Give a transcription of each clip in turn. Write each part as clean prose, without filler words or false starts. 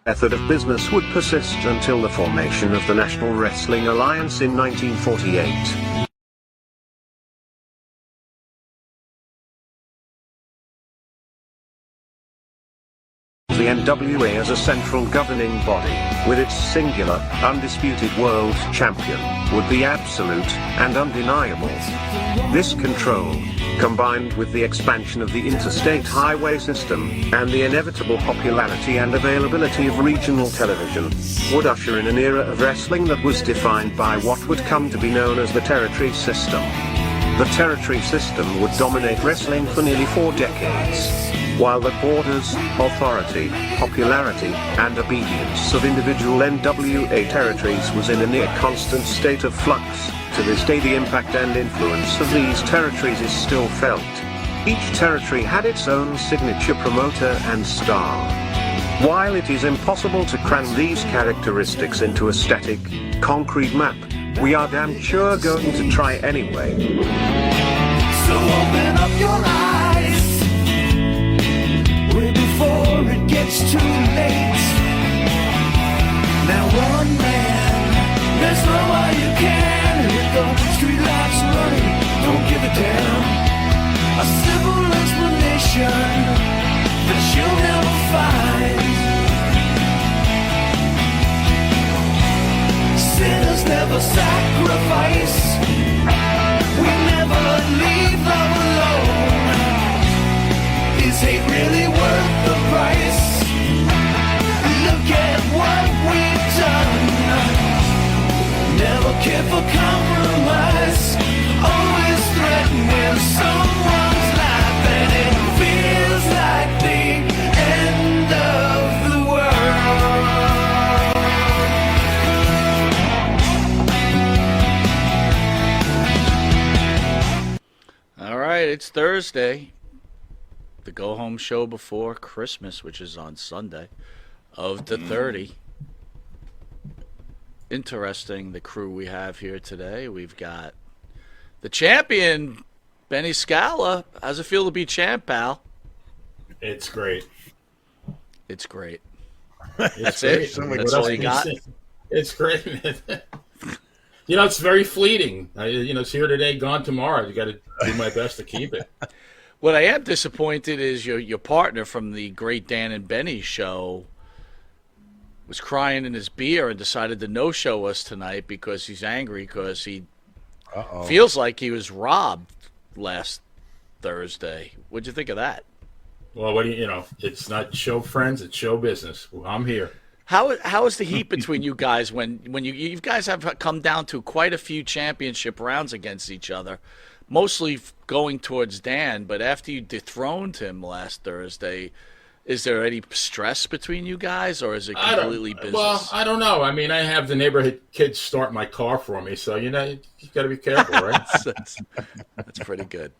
method of business would persist until the formation of the National Wrestling Alliance in 1948. The NWA as a central governing body, with its singular, undisputed world champion, would be absolute and undeniable. This control, combined with the expansion of the interstate highway system, and the inevitable popularity and availability of regional television, would usher in an era of wrestling that was defined by what would come to be known as the territory system. The territory system would dominate wrestling for nearly 4 decades. While the borders, authority, popularity, and obedience of individual NWA territories was in a near constant state of flux, to this day the impact and influence of these territories is still felt. Each territory had its own signature promoter and star. While it is impossible to cram these characteristics into a static, concrete map, we are damn sure going to try anyway. So open up your eyes way before it gets too late. Now one man, there's no way you can. Here go street lights running, don't give a damn. A simple explanation that you'll never find. Sinners never sacrifice. We never leave love alone. Is hate really worth the price? Look at what we've done. Never care for compromise. Always threaten when someone's life, and it feels like the end of the world. All right, it's Thursday. The go-home show before Christmas, which is on Sunday, of the 30. Interesting, the crew we have here today. We've got the champion, Benny Scala. How's it feel to be champ, pal? It's great. It's great. That's it? That's all you got? It's great. It's very fleeting. It's here today, gone tomorrow. You got to do my best to keep it. What I am disappointed is your partner from the Great Dan and Benny show was crying in his beer and decided to no-show us tonight because he's angry because he feels like he was robbed last Thursday. What'd you think of that? Well, it's not show friends, it's show business. Well, I'm here. How is the heat between you guys when you guys have come down to quite a few championship rounds against each other, mostly going towards Dan, but after you dethroned him last Thursday, is there any stress between you guys, or is it completely business? Well, I don't know. I mean, I have the neighborhood kids start my car for me, so you got to be careful, right? that's pretty good.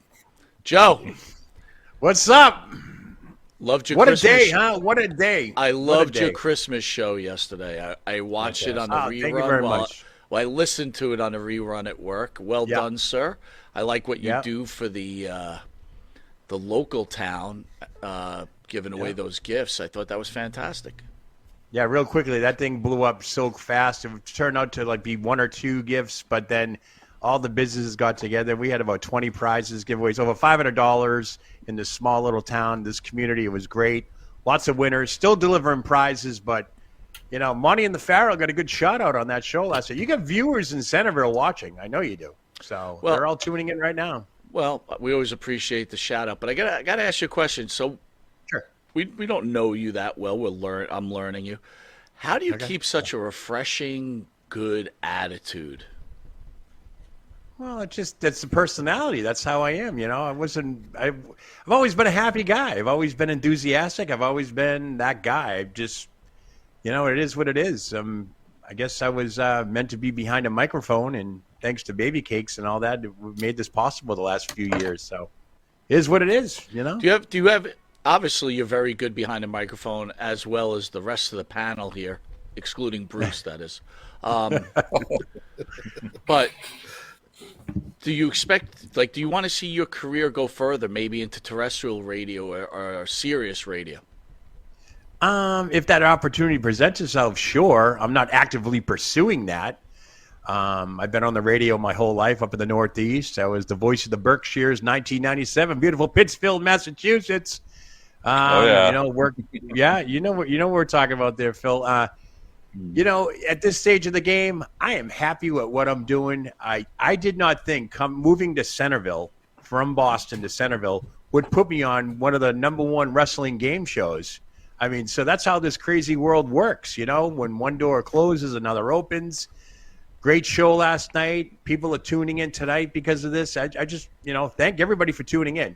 Joe, what's up? Loved your what Christmas a day, huh? What a day! I loved your Christmas show yesterday. I watched it on the rerun. Thank you very much. I listened to it on the rerun at work. Well done, sir. I like what you do for the local town, giving away those gifts. I thought that was fantastic. Yeah, real quickly, that thing blew up so fast. It turned out to be 1 or 2 gifts, but then all the businesses got together. We had about 20 prizes, giveaways, over $500 in this small little town, this community. It was great. Lots of winners, still delivering prizes, but Monty and the Pharaoh got a good shout out on that show last night. You got viewers in Centerville watching. I know you do. So they're all tuning in right now. Well, we always appreciate the shout out, but I gotta ask you a question. So, sure, we don't know you that well. I'm learning you. How do you keep such a refreshing, good attitude? Well, that's the personality. That's how I am. I've always been a happy guy. I've always been enthusiastic. I've always been that guy. It is what it is. I guess I was meant to be behind a microphone, and thanks to Baby Cakes and all that, we've made this possible the last few years. So it is what it is, Do you have obviously you're very good behind a microphone as well as the rest of the panel here, excluding Bruce, that is. But do you expect, do you want to see your career go further, maybe into terrestrial radio or Sirius radio? If that opportunity presents itself, sure. I'm not actively pursuing that. I've been on the radio my whole life up in the Northeast. I was the voice of the Berkshires, 1997, beautiful Pittsfield, Massachusetts. yeah. You know what we're talking about there, Phil. At this stage of the game, I am happy with what I'm doing. I did not think moving to Centerville from Boston to Centerville would put me on one of the #1 wrestling game shows. I mean, so that's how this crazy world works. When one door closes, another opens. Great show last night. People are tuning in tonight because of this. I just, thank everybody for tuning in.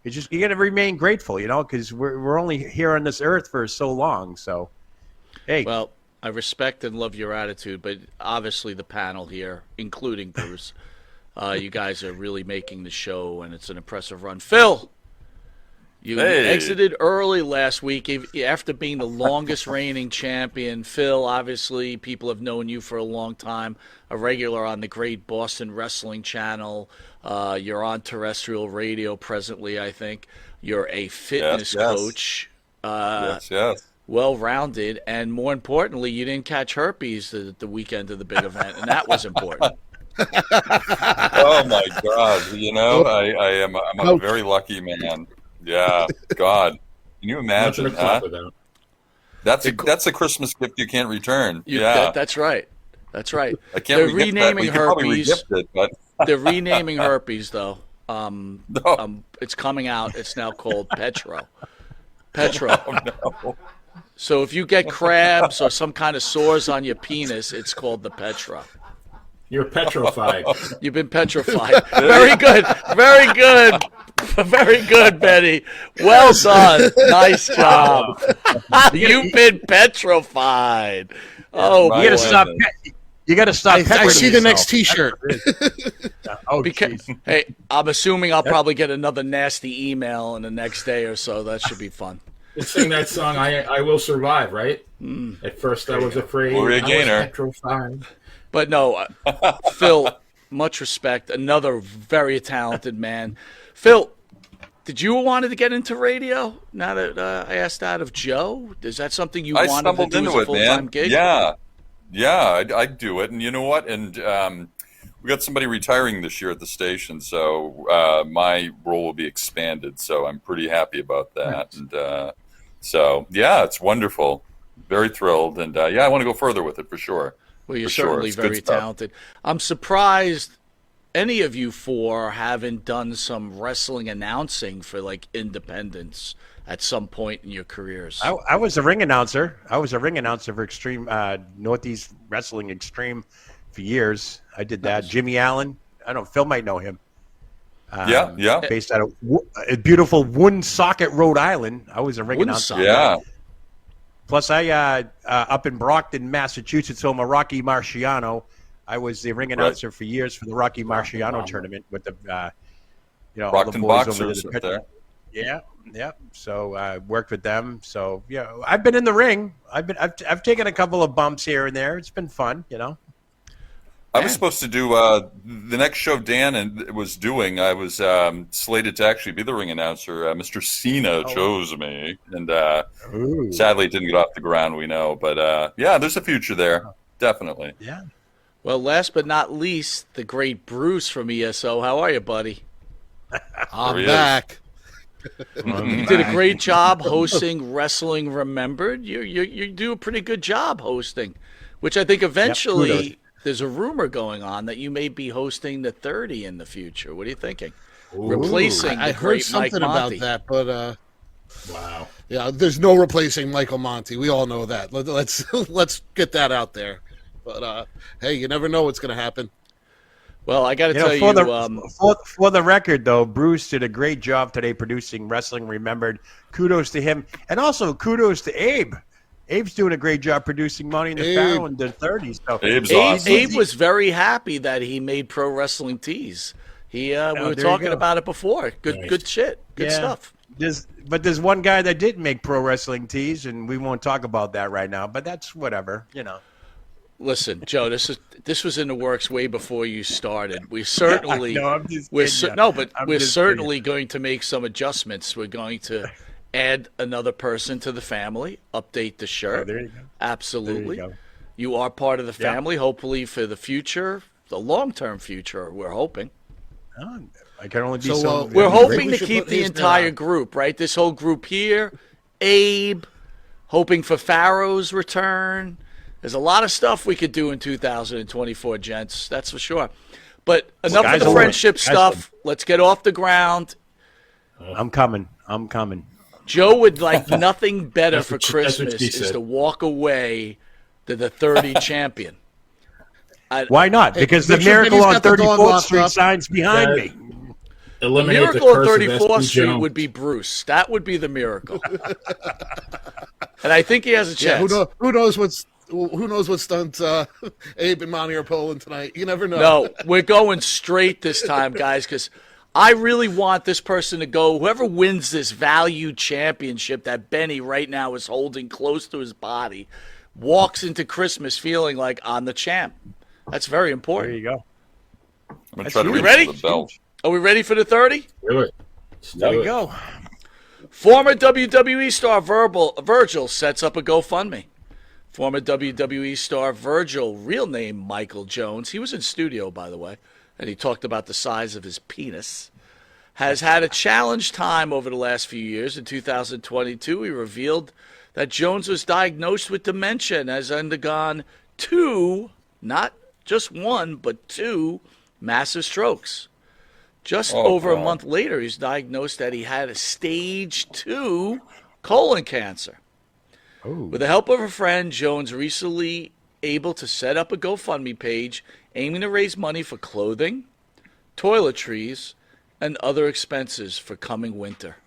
It's just, you got to remain grateful, because we're only here on this earth for so long. So, hey. Well, I respect and love your attitude, but obviously the panel here, including Bruce, you guys are really making the show, and it's an impressive run. Phil, you exited early last week after being the longest reigning champion. Phil, obviously, people have known you for a long time, a regular on the great Boston Wrestling Channel. You're on terrestrial radio presently, I think. You're a fitness coach. Yes. Well-rounded, and more importantly, you didn't catch herpes the weekend of the big event, and that was important. Oh my God! I'm a very lucky man. Yeah, God, can you imagine? Nothing to clap about. That's a Christmas gift you can't return. That's right. That's right. I can't. They're renaming herpes. But They're renaming herpes, though. no. It's coming out. It's now called Petro. Petro. Oh, no. So if you get crabs or some kind of sores on your penis, it's called the Petra. You're petrified. You've been petrified. Very good. Very good. Very good, Benny. Well done. Nice job. You've been petrified. Oh, You You boy. gotta stop. You gotta stop. I peppering see the yourself. next T-shirt. Oh, Because, jeez. hey, I'm assuming I'll probably get another nasty email in the next day or so. That should be fun. Sing that song, I Will Survive, right? At first I was afraid. Gloria I was Gaynor. petrified. But no, Phil, much respect. Another very talented man. Phil, did you wanted to get into radio? Now that I asked that of Joe, is that something you I wanted to stumbled do as into a it, full-time man. gig? Yeah, I'd do it. And you know what? And we got somebody retiring this year at the station, so my role will be expanded. So I'm pretty happy about that. And so, yeah, it's wonderful. Very thrilled. And, I want to go further with it for sure. Well, you're For sure. certainly It's good very stuff. talented. I'm surprised any of you four haven't done some wrestling announcing for like independence at some point in your careers. I was a ring announcer. I was a ring announcer for Extreme Northeast Wrestling Extreme for years. I did that. Jimmy Allen. I don't know. Phil might know him. Yeah. Based out of a beautiful Woonsocket, Rhode Island. I was a ring announcer. Woonsocket. Yeah. Plus, I up in Brockton, Massachusetts, home of Rocky Marciano. I was the ring announcer for years for the Rocky Marciano tournament with the, all the Brockton boys Boxers over up there. Yeah. So I worked with them. So yeah, I've been in the ring. I've taken a couple of bumps here and there. It's been fun, I was supposed to do the next show Dan was doing. I was slated to actually be the ring announcer. Mr. Cena chose me, and sadly it didn't get off the ground. We know, but there's a future there, definitely. Yeah. Well, last but not least, the great Bruce from ESO. How are you, buddy? I'm he is. back. You did a great job hosting Wrestling Remembered. You do a pretty good job hosting, which I think eventually there's a rumor going on that you may be hosting the 30 in the future. What are you thinking? Replacing I the heard great Mike something Monty. about that, but Wow. yeah, there's no replacing Michael Monty. We all know that. Let's get that out there. But hey, you never know what's going to happen. Well, I got to tell for you, for the record, though, Bruce did a great job today producing Wrestling Remembered. Kudos to him, and also kudos to Abe. Abe's doing a great job producing Money in the Pharaoh in the 30s. So Abe's awesome. Abe was very happy that he made Pro Wrestling Tees. We were there you talking go. about it before. Good shit. Good stuff. There's one guy that didn't make Pro Wrestling tees, and we won't talk about that right now. But that's whatever, Listen, Joe, this was in the works way before you started. We certainly No, I'm just we're kidding you. no, but I'm we're just certainly going to make some adjustments. We're going to add another person to the family, update the shirt. there you go. Absolutely. There you go. You are part of the Yeah. family, hopefully for the future, the long-term future, we're hoping. Oh, I can only be So, so. We're Maybe hoping we to should keep put the his name entire out. group, right? This whole group here, Abe, hoping for Pharaoh's return. There's a lot of stuff we could do in 2024, gents. That's for sure. But enough Sky's of the the limit. friendship Sky's the stuff. Let's get off the ground. I'm coming. I'm coming. Joe would like nothing better That's for what she- that's what Christmas she is said. to walk away to the 30 champion. Why not? Because the make sure miracle Vinny's on got the dog 34th locked Street up. signs behind Yeah. me. Eliminate Miracle the on curse of 34th SP Street Jones. would be Bruce. That would be the miracle. And I think he has a Yeah, chance. who knows what stunts Abe and Monty are pulling tonight? You never know. No, we're going straight this time, guys, because I really want this person to go. Whoever wins this value championship that Benny right now is holding close to his body walks into Christmas feeling like I'm the champ. That's very There important. you go. I'm gonna try to huge. reach Ready? for the belt. Are we ready for the 30? Do it. Let's There do you it. go. Former WWE star Virgil sets up a GoFundMe. Former WWE star Virgil, real name Michael Jones, he was in studio, by the way, and he talked about the size of his penis, has had a challenged time over the last few years. In 2022, he revealed that Jones was diagnosed with dementia and has undergone 2, not just 1, but 2 massive strokes. Just Oh, over a God. month later, he's diagnosed that he had a stage 2 colon cancer. With the help of a friend, Jones recently able to set up a GoFundMe page aiming to raise money for clothing, toiletries, and other expenses for coming winter.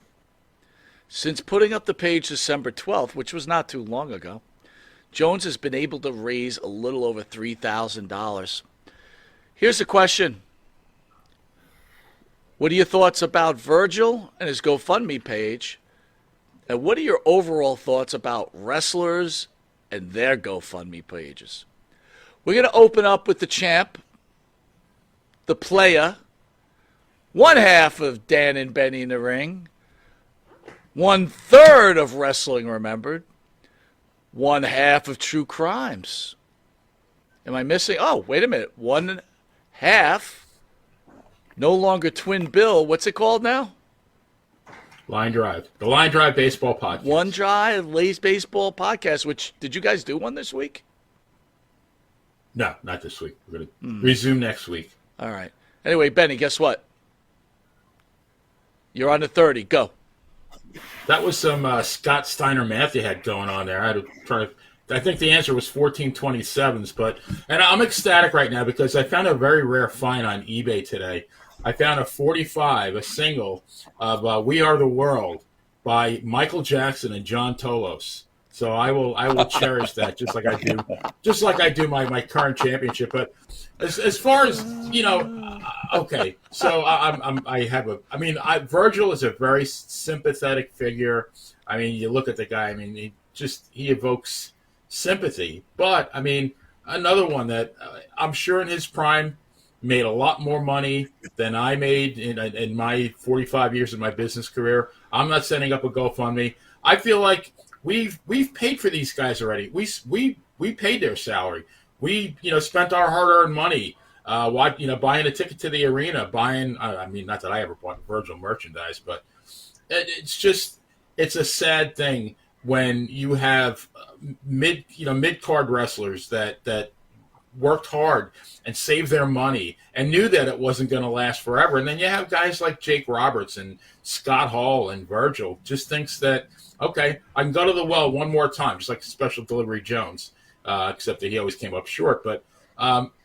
Since putting up the page December 12th, which was not too long ago, Jones has been able to raise a little over $3,000. Here's the question. What are your thoughts about Virgil and his GoFundMe page? And what are your overall thoughts about wrestlers and their GoFundMe pages? We're going to open up with the champ, the player, one half of Dan and Benny in the Ring, 1/3 of Wrestling Remembered, one half of True Crimes. Am I missing? Oh, wait a minute. One half, no longer Twin Bill. What's it called now? Line Drive. The Line Drive Baseball Podcast. One Drive Lays Baseball Podcast, which, did you guys do one this week? No, not this week. We're going to resume next week. All right. Anyway, Benny, guess what? You're on the 30. Go. That was some Scott Steiner math you had going on there. I had to try to. I think the answer was 1427s, and I'm ecstatic right now because I found a very rare find on eBay today. I found a 45, a single of "We Are the World" by Michael Jackson and John Tolos. So I will cherish that just like I do my current championship. But as far as okay, so Virgil is a very sympathetic figure. I mean, you look at the guy. I mean, he evokes sympathy. But I mean, another one that I'm sure in his prime made a lot more money than I made in my 45 years of my business career. I'm not setting up a GoFundMe. I feel like we've paid for these guys already. We paid their salary. We spent our hard-earned money. Buying a ticket to the arena, not that I ever bought Virgil merchandise, but it's a sad thing when you have mid-card wrestlers that worked hard and saved their money and knew that it wasn't going to last forever. And then you have guys like Jake Roberts and Scott Hall and Virgil just thinks that, okay, I can go to the well one more time, just like Special Delivery Jones, except that he always came up short. But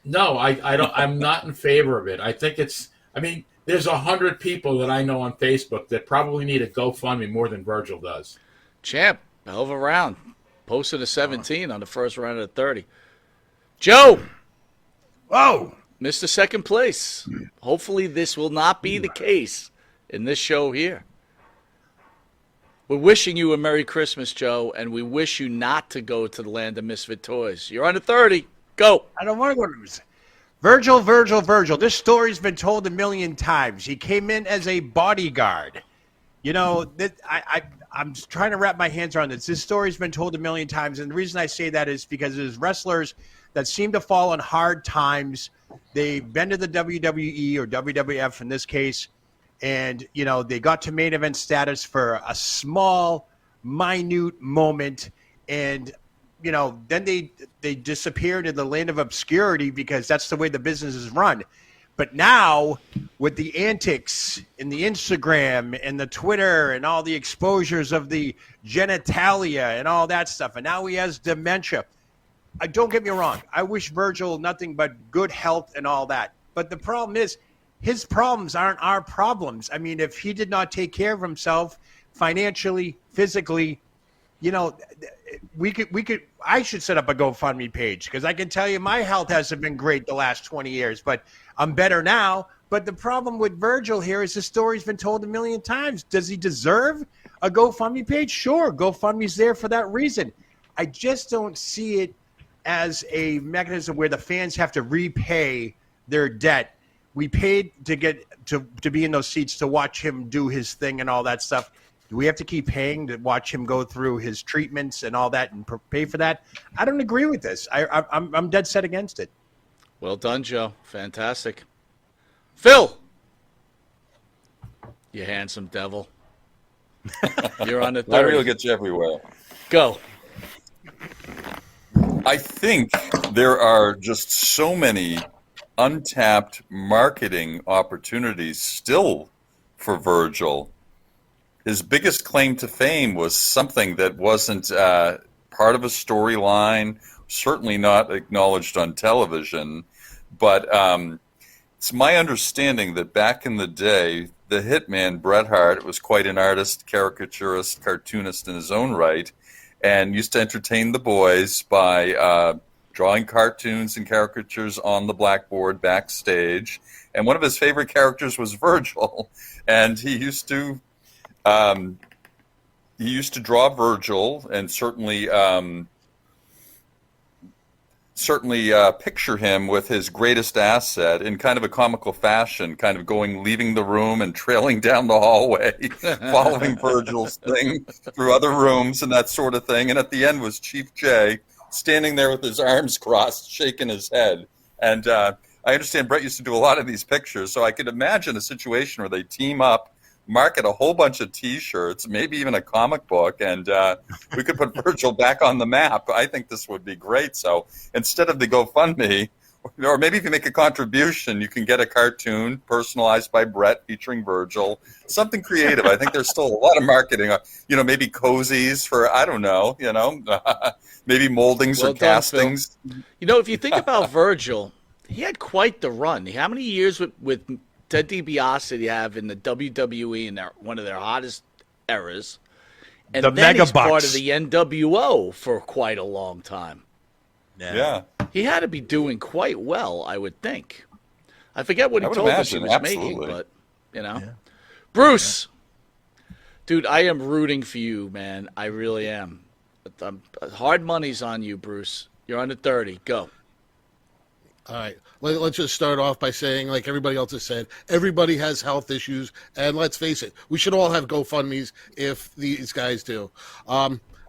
no, I don't. I'm not in favor of it. I think there's 100 people that I know on Facebook that probably need a GoFundMe more than Virgil does. Champ, hell of a round. Posted a 17 on the first round of the 30. Joe, Whoa! Mr. Second Place. Hopefully this will not be the case in this show here. We're wishing you a Merry Christmas, Joe, and we wish you not to go to the land of misfit toys. You're on the 30. Go. I don't want to go to Virgil. This story's been told a million times. He came in as a bodyguard. I I'm just trying to wrap my hands around this. This story's been told a million times, and the reason I say that is because there's wrestlers that seem to fall on hard times. They've been to the WWE or WWF in this case, and they got to main event status for a small, minute moment, and then they disappeared in the land of obscurity because that's the way the business is run. But now, with the antics and the Instagram and the Twitter and all the exposures of the genitalia and all that stuff, and now he has dementia. Don't get me wrong. I wish Virgil nothing but good health and all that. But the problem is, his problems aren't our problems. I mean, if he did not take care of himself financially, physically, we could. I should set up a GoFundMe page because I can tell you my health hasn't been great the last 20 years, but I'm better now. But the problem with Virgil here is the story's been told a million times. Does he deserve a GoFundMe page? Sure, GoFundMe's there for that reason. I just don't see it as a mechanism where the fans have to repay their debt. We paid to get to be in those seats to watch him do his thing and all that stuff. Do we have to keep paying to watch him go through his treatments and all that and pay for that? I don't agree with this. I'm dead set against it. Well done, Joe. Fantastic. Phil! You handsome devil. You're on the I third. really get you everywhere. Go. I think there are just so many untapped marketing opportunities still for Virgil. His biggest claim to fame was something that wasn't part of a storyline, certainly not acknowledged on television. But it's my understanding that back in the day, the hitman Bret Hart was quite an artist, caricaturist, cartoonist in his own right, and used to entertain the boys by drawing cartoons and caricatures on the blackboard backstage. And one of his favorite characters was Virgil, and he used to draw Virgil and certainly picture him with his greatest asset in kind of a comical fashion, kind of leaving the room and trailing down the hallway, following Virgil's thing through other rooms and that sort of thing. And at the end was Chief Jay standing there with his arms crossed, shaking his head. And I understand Bret used to do a lot of these pictures, so I could imagine a situation where they team up, market a whole bunch of T-shirts, maybe even a comic book, and we could put Virgil back on the map. I think this would be great. So instead of the GoFundMe, or maybe if you make a contribution, you can get a cartoon personalized by Bret featuring Virgil, something creative. I think there's still a lot of marketing. Maybe cozies for, I don't know, maybe moldings Well or done, castings. Phil. If you think about Virgil, he had quite the run. How many years with Ted DiBiase did he have in the WWE in one of their hottest eras? And The then Mega he's part Bucks. of the NWO for quite a long time. Yeah. He had to be doing quite well, I would think. I forget what he I would told us he imagine, was making, absolutely. but, Bruce! Dude, I am rooting for you, man. I really am. Hard money's on you, Bruce. You're under 30. Go. All right. Let's just start off by saying, like everybody else has said, everybody has health issues, and let's face it, we should all have GoFundMes if these guys do.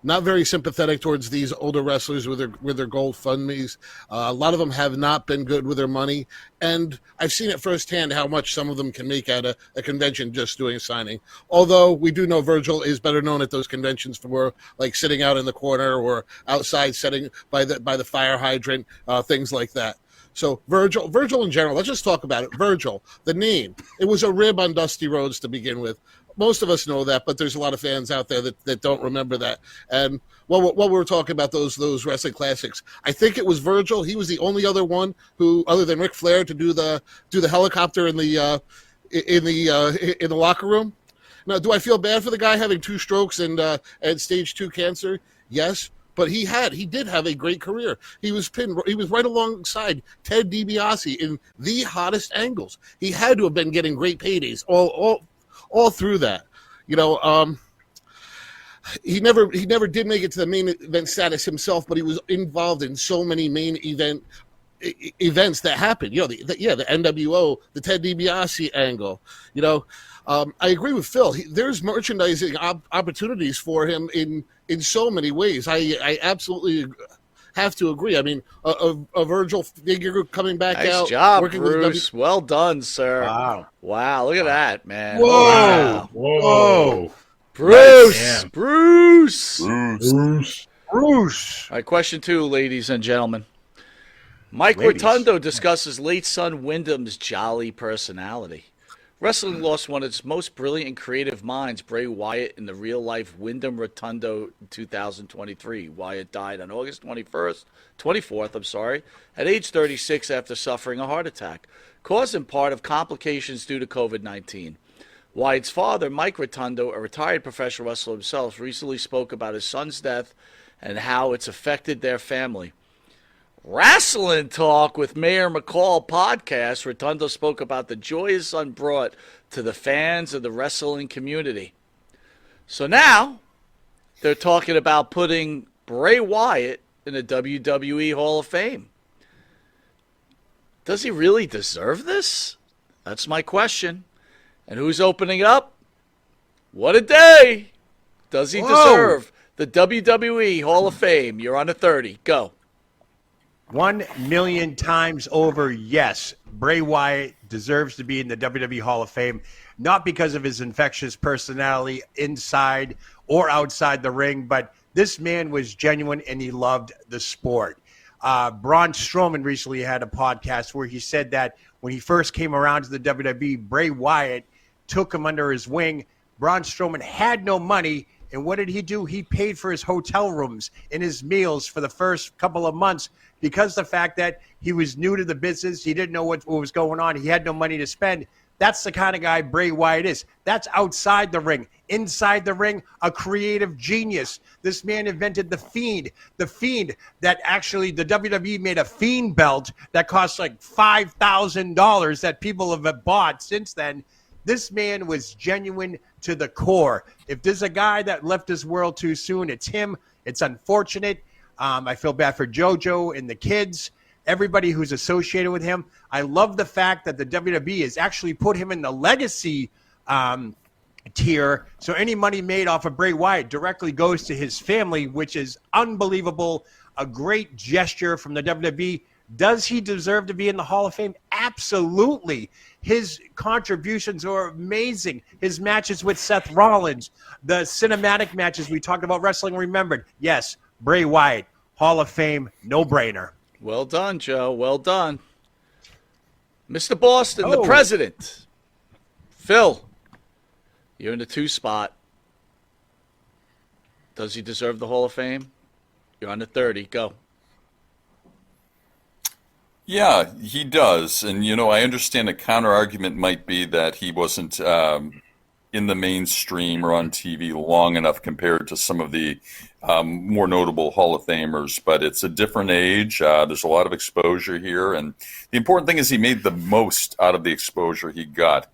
Not very sympathetic towards these older wrestlers with their GoFundMes. A lot of them have not been good with their money, and I've seen it firsthand how much some of them can make at a convention just doing a signing. Although we do know Virgil is better known at those conventions for like sitting out in the corner or outside sitting by the fire hydrant, things like that. So Virgil in general, let's just talk about it. Virgil, the name, it was a rib on Dusty Rhodes to begin with. Most of us know that, but there's a lot of fans out there that don't remember that. And while we were talking about those wrestling classics, I think it was Virgil. He was the only other one who, other than Ric Flair, to do the helicopter in the locker room. Now, do I feel bad for the guy having 2 strokes and stage 2 cancer? Yes. But he did have a great career. He was right alongside Ted DiBiase in the hottest angles. He had to have been getting great paydays all through that. He never did make it to the main event status himself, but he was involved in so many main event events that happen. You know, the NWO, the Ted DiBiase angle. You know, I agree with Phil. There's merchandising opportunities for him in so many ways. I absolutely have to agree. I mean, a Virgil figure coming back Nice out. job, working Bruce. Well done, sir. Wow. Look at that, man. Whoa. Wow. Whoa. Bruce. Damn. Bruce. Bruce. All right, question 2, ladies and gentlemen. Mike Ladies. Rotundo discusses late son Wyndham's jolly personality. Wrestling lost one of its most brilliant and creative minds, Bray Wyatt, in the real-life Wyndham Rotundo in 2023. Wyatt died on August 24th, at age 36 after suffering a heart attack, caused in part of complications due to COVID-19. Wyatt's father, Mike Rotundo, a retired professional wrestler himself, recently spoke about his son's death and how it's affected their family. Wrestling Talk with Mayor McCall podcast, Rotundo spoke about the joy his son brought to the fans of the wrestling community. So now they're talking about putting Bray Wyatt in the WWE Hall of Fame. Does he really deserve this? That's my question. And who's opening up? What a day! Does he deserve the WWE Hall of Fame? You're on a 30. Go. 1 million times over, yes. Bray Wyatt deserves to be in the WWE Hall of Fame, not because of his infectious personality inside or outside the ring, but this man was genuine and he loved the sport. Braun Strowman recently had a podcast where he said that when he first came around to the WWE, Bray Wyatt took him under his wing. Braun Strowman had no money, and what did he do? He paid for his hotel rooms and his meals for the first couple of months because the fact that he was new to the business, he didn't know what was going on, he had no money to spend. That's the kind of guy Bray Wyatt is. That's outside the ring. Inside the ring, a creative genius. This man invented the Fiend. The Fiend that actually the WWE made a Fiend belt that cost like $5,000 that people have bought since then. This man was genuine to the core. If there's a guy that left this world too soon, it's him. It's unfortunate. I feel bad for JoJo and the kids, everybody who's associated with him. I love the fact that the WWE has actually put him in the legacy tier. So any money made off of Bray Wyatt directly goes to his family, which is unbelievable. A great gesture from the WWE. Does he deserve to be in the Hall of Fame? Absolutely. His contributions are amazing. His matches with Seth Rollins, the cinematic matches we talked about, Wrestling Remembered. Yes, Bray Wyatt, Hall of Fame, no-brainer. Well done, Joe. Well done. Mr. Boston, the president. Phil, you're in the 2 spot. Does he deserve the Hall of Fame? You're on the 30. Go. Yeah, he does. And, I understand a counter argument might be that he wasn't in the mainstream or on TV long enough compared to some of the more notable Hall of Famers. But it's a different age. There's a lot of exposure here. And the important thing is he made the most out of the exposure he got.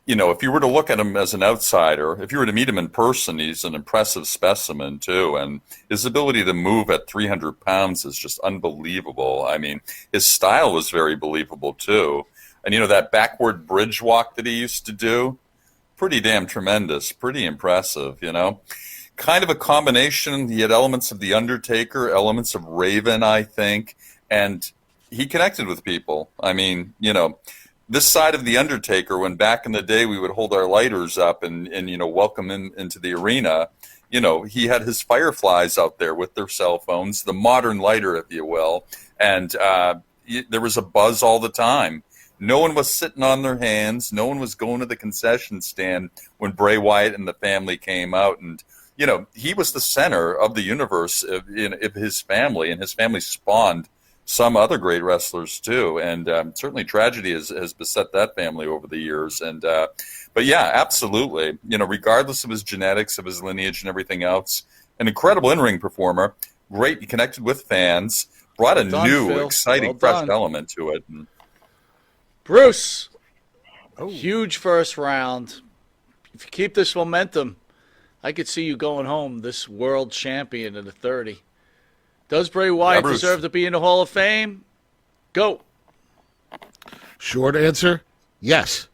If you were to look at him as an outsider, if you were to meet him in person, he's an impressive specimen, too. And his ability to move at 300 pounds is just unbelievable. I mean, his style was very believable, too. And, that backward bridge walk that he used to do, pretty damn tremendous, pretty impressive, Kind of a combination. He had elements of The Undertaker, elements of Raven, I think. And he connected with people. I mean, this side of The Undertaker, when back in the day we would hold our lighters up and welcome him into the arena, he had his fireflies out there with their cell phones, the modern lighter, if you will, and there was a buzz all the time. No one was sitting on their hands. No one was going to the concession stand when Bray Wyatt and the family came out. And, he was the center of the universe of his family, and his family spawned some other great wrestlers too, and certainly tragedy has beset that family over the years. And but yeah, absolutely. Regardless of his genetics, of his lineage, and everything else, an incredible in-ring performer. Great, he connected with fans, brought a new, Phil. exciting, fresh element to it. And Bruce, huge first round. If you keep this momentum, I could see you going home this world champion in the 30. Does Bray Wyatt Bruce. deserve to be in the Hall of Fame? Go. Short answer, yes.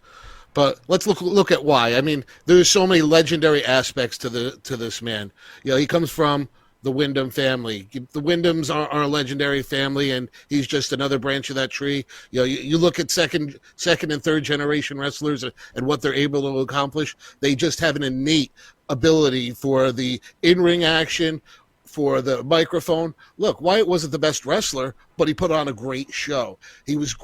But let's look at why. I mean, there's so many legendary aspects to this man. You know, he comes from the Wyndham family. The Wyndhams are a legendary family, and he's just another branch of that tree. You know, you look at second and third generation wrestlers and what they're able to accomplish. They just have an innate ability for the in-ring action, for the microphone. Look, Wyatt wasn't the best wrestler, but he put on a great show. He was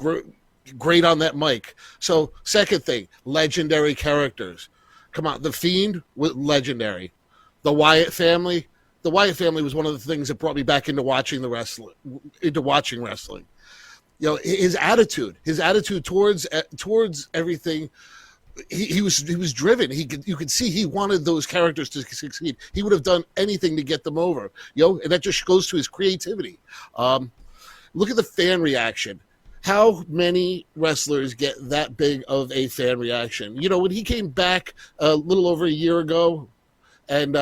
great on that mic. So, second thing, legendary characters. Come on, The Fiend was legendary. The Wyatt family was one of the things that brought me back into watching wrestling. You know, his attitude towards everything. He was driven. You could see he wanted those characters to succeed. He would have done anything to get them over. You know, and that just goes to his creativity. Look at the fan reaction. How many wrestlers get that big of a fan reaction? You know, when he came back a little over a year ago, and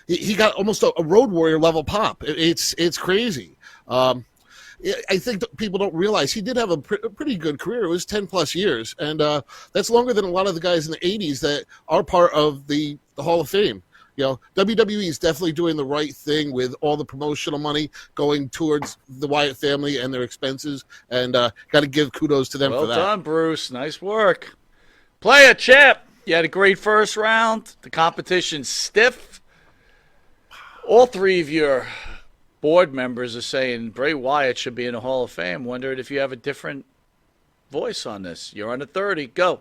he got almost a Road Warrior level pop. It's crazy. I think that people don't realize he did have a pretty good career. It was 10 plus years, and that's longer than a lot of the guys in the 80s that are part of the Hall of Fame. You know, WWE is definitely doing the right thing with all the promotional money going towards the Wyatt family and their expenses, and got to give kudos to them for that. Well done, Bruce. Nice work. Play a chip. You had a great first round. The competition's stiff. All three of your board members are saying Bray Wyatt should be in the Hall of Fame. Wondered if you have a different voice on this. You're on a 30. Go.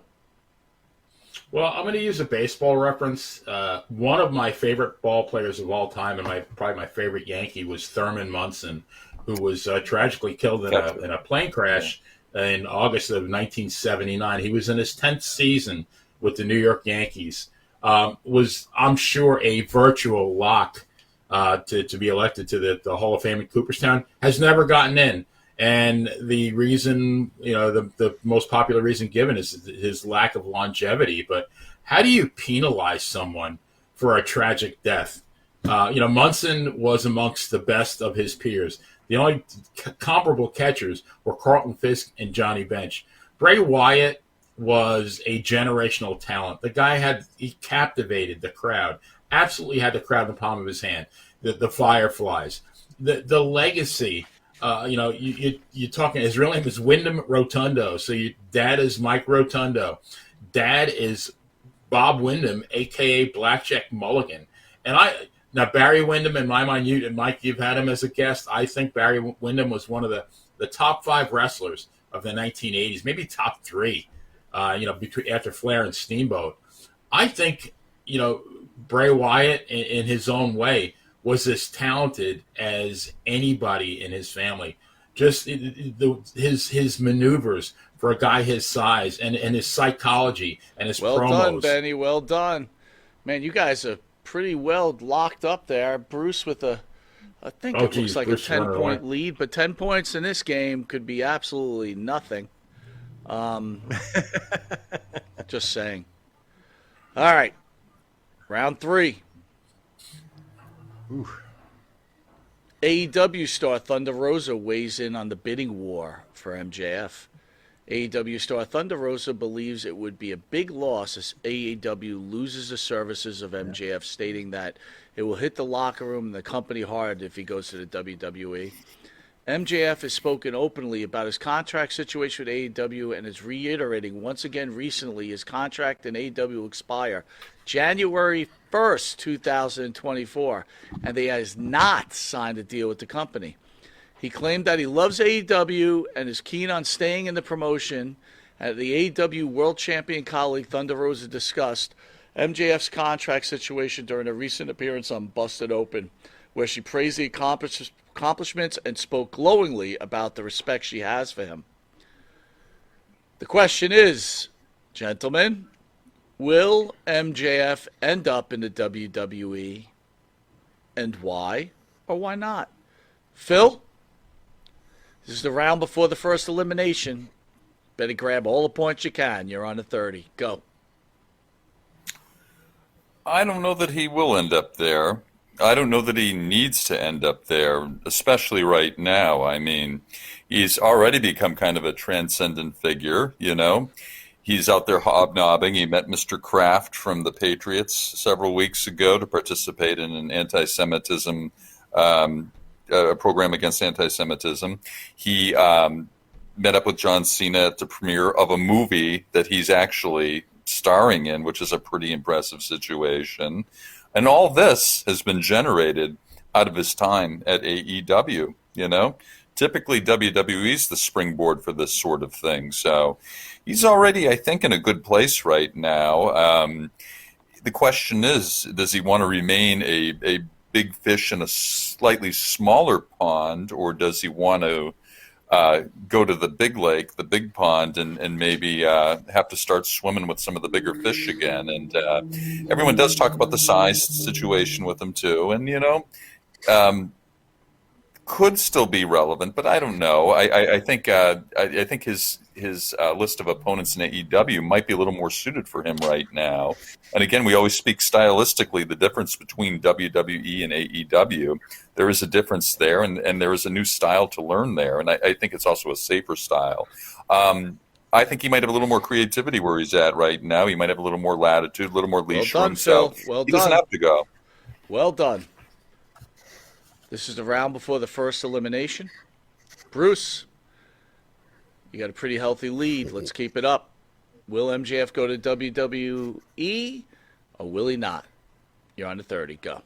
Well, I'm going to use a baseball reference. One of my favorite ball players of all time, and probably my favorite Yankee, was Thurman Munson, who was tragically killed in a plane crash in August of 1979. He was in his 10th season with the New York Yankees. Was, I'm sure, a virtual lock to be elected to the Hall of Fame in Cooperstown. Has never gotten in. And the reason, you know, the most popular reason given is his lack of longevity. But how do you penalize someone for a tragic death? You know, Munson was amongst the best of his peers. The only comparable catchers were Carlton Fisk and Johnny Bench. Bray Wyatt was a generational talent. The guy he captivated the crowd. Absolutely had the crowd in the palm of his hand. The Fireflies, the legacy. You know, you're talking, his real name is Wyndham Rotundo. So your dad is Mike Rotundo. Dad is Bob Wyndham, a.k.a. Blackjack Mulligan. And now Barry Windham, in my mind, and Mike, you've had him as a guest. I think Barry Windham was one of the top 5 wrestlers of the 1980s, maybe top 3, you know, after Flair and Steamboat. I think, you know, Bray Wyatt, in his own way, was as talented as anybody in his family. Just his maneuvers for a guy his size, and his psychology and his promos. Well done, Benny. Well done. Man, you guys are pretty well locked up there. Bruce with I think it looks like Bruce a 10-point lead, but 10 points in this game could be absolutely nothing. Just saying. All right. Round 3. Ooh. AEW star Thunder Rosa weighs in on the bidding war for MJF. AEW star Thunder Rosa believes it would be a big loss as AEW loses the services of MJF, stating that it will hit the locker room and the company hard if he goes to the WWE. MJF has spoken openly about his contract situation with AEW and is reiterating once again recently his contract in AEW will expire January 1st, 2024, and he has not signed a deal with the company. He claimed that he loves AEW and is keen on staying in the promotion. At the AEW World Champion colleague Thunder Rosa discussed MJF's contract situation during a recent appearance on Busted Open, where she praised the accomplishments and spoke glowingly about the respect she has for him. The question is, gentlemen, will MJF end up in the WWE, and why or why not? Phil, this is the round before the first elimination. Better grab all the points you can. You're on a 30. Go. I don't know that he will end up there. I don't know that he needs to end up there, especially right now. I mean, He's already become kind of a transcendent figure, you know. He's out there hobnobbing. He met Mr. Kraft from the Patriots several weeks ago to participate in an anti-Semitism a program against anti-Semitism. He met up with John Cena at the premiere of a movie that he's actually starring in, which is a pretty impressive situation. And all this has been generated out of his time at AEW, you know. Typically, WWE is the springboard for this sort of thing. So he's already, I think, in a good place right now. The question is, does he want to remain a big fish in a slightly smaller pond, or does he want to go to the big lake, the big pond, and maybe have to start swimming with some of the bigger fish again? And everyone does talk about the size situation with him too, and you know, could still be relevant, but I don't know. I think his list of opponents in AEW might be a little more suited for him right now. And again, we always speak stylistically, the difference between WWE and AEW. There is a difference there, and there is a new style to learn there, and I think it's also a safer style. I think he might have a little more creativity where he's at right now. He might have a little more latitude, a little more leash for himself. Phil. Well he doesn't done. have to go. Well done. This is the round before the first elimination. Bruce, you got a pretty healthy lead. Let's keep it up. Will MJF go to WWE or will he not? You're on the 30. Go.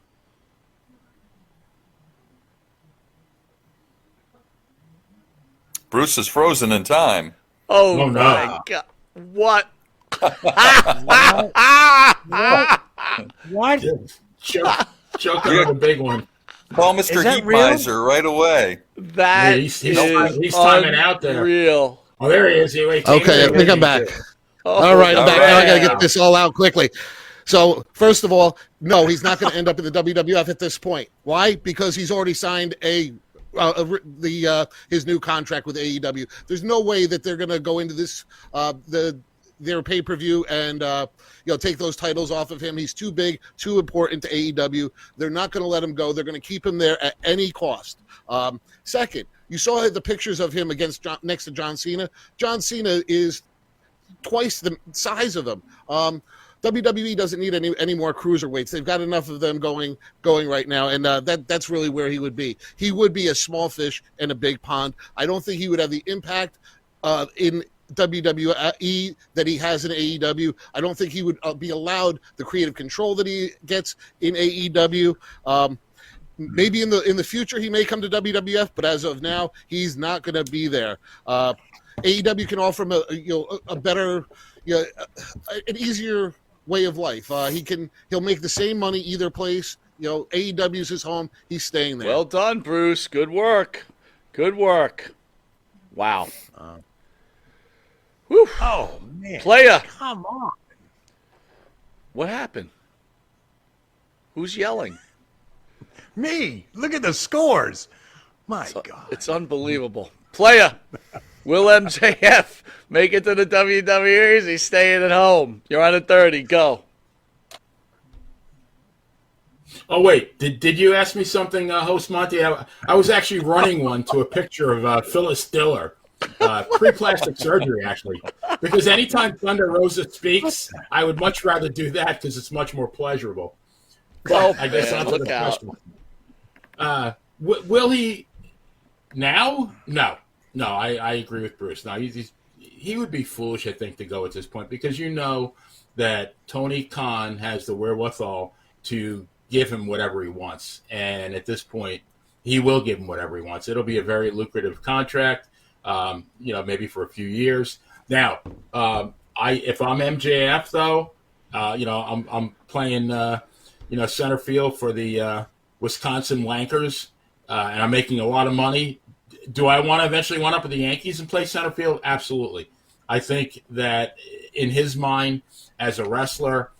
Bruce is frozen in time. Oh, Oh, no. my God. What? What? Choke on the big one. Call Mr. Is that Heat real? Miser right away. That Yeah, he's is timing out there. unreal. Oh, there he is. Okay, I think I'm back. All right, I'm back. Now I got to get this all out quickly. So, first of all, no, he's not going to end up in the WWF at this point. Why? Because he's already signed his new contract with AEW. There's no way that they're going to go into this their pay-per-view and take those titles off of him. He's too big, too important to AEW. They're not going to let him go. They're going to keep him there at any cost. Second, you saw the pictures of him next to John Cena. John Cena is twice the size of him. WWE doesn't need any more cruiserweights. They've got enough of them going right now, and that's really where he would be. He would be a small fish in a big pond. I don't think he would have the impact in WWE that he has in AEW. I don't think he would be allowed the creative control that he gets in AEW. Maybe in the future he may come to WWF, but as of now, he's not going to be there. AEW can offer him a better, an easier way of life. He'll make the same money either place. AEW's his home. He's staying there. Well done, Bruce. Good work. Good work. Wow. Whew. Oh, man. Playa. Come on. What happened? Who's yelling? Me. Look at the scores. My God. It's unbelievable. Playa. Will MJF make it to the WWE or is he staying at home? You're on a 30. Go. Oh, wait. Did you ask me something, Host Monty? I was actually running one to a picture of Phyllis Diller. Pre-plastic surgery, actually. Because anytime Thunder Rosa speaks, I would much rather do that because it's much more pleasurable. Oh, I guess man, on to look the out. question. Will he now? No, I agree with Bruce. No, he would be foolish, I think, to go at this point because you know that Tony Khan has the wherewithal to give him whatever he wants. And at this point, he will give him whatever he wants. It'll be a very lucrative contract. Maybe for a few years. Now, if I'm MJF though, I'm playing, center field for the Wisconsin Lankers, and I'm making a lot of money. Do I want to eventually wind up with the Yankees and play center field? Absolutely. I think that in his mind, as a wrestler,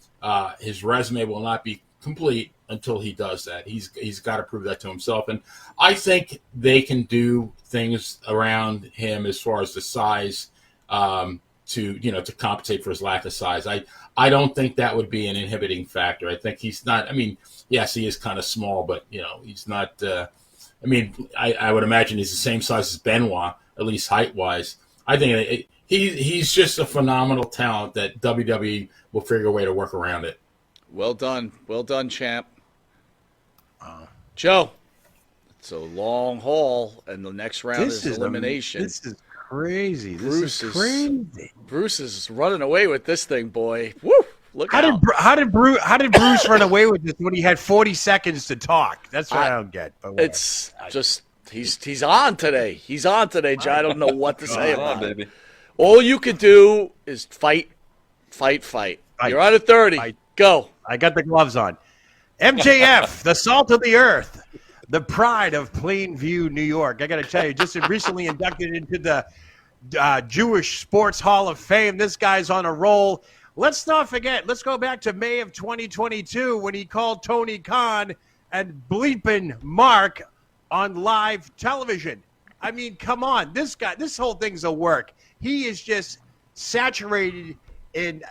his resume will not be complete until he does that. He's got to prove that to himself. And I think they can do things around him as far as the size to compensate for his lack of size. I don't think that would be an inhibiting factor. I think he's not, yes, he is kind of small, but he's not, I would imagine he's the same size as Benoit, at least height wise. I think he's just a phenomenal talent that WWE will figure a way to work around it. Well done, champ. Joe, it's a long haul, and the next round is elimination. This is crazy. Bruce This is crazy. Bruce is running away with this thing, boy. Woo! Look How out. did Bruce run away with this when he had 40 seconds to talk? That's what I don't get. But whatever. It's just he's on today. He's on today, Joe. I don't know what to say about it. baby. All you could do is fight. You're on a 30. Fight. Go. I got the gloves on. MJF, the salt of the earth, the pride of Plainview, New York. I got to tell you, just recently inducted into the Jewish Sports Hall of Fame. This guy's on a roll. Let's not forget. Let's go back to May of 2022 when he called Tony Khan and bleeping Mark on live television. I mean, come on. This guy, this whole thing's a work. He is just saturated in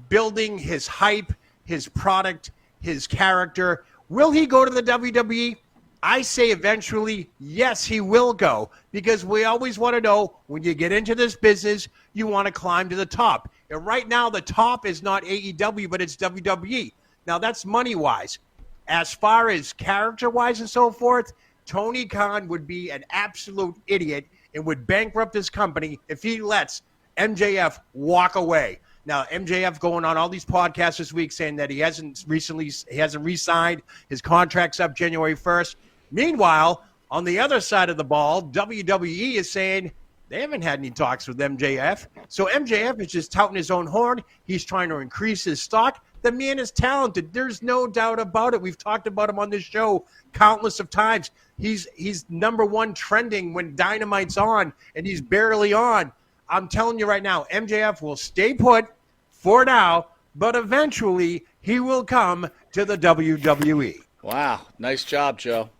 building his hype, his product, his character. Will he go to the WWE? I say eventually, yes, he will go, because we always want to know when you get into this business, you want to climb to the top. And right now, the top is not AEW, but it's WWE. Now, that's money-wise. As far as character-wise and so forth, Tony Khan would be an absolute idiot and would bankrupt his company if he lets MJF walk away. Now, MJF going on all these podcasts this week saying that he hasn't re-signed. His contract's up January 1st. Meanwhile, on the other side of the ball, WWE is saying they haven't had any talks with MJF. So MJF is just touting his own horn. He's trying to increase his stock. The man is talented. There's no doubt about it. We've talked about him on this show countless of times. He's number one trending when Dynamite's on, and he's barely on. I'm telling you right now, MJF will stay put for now, but eventually he will come to the WWE. Wow. Nice job, Joe.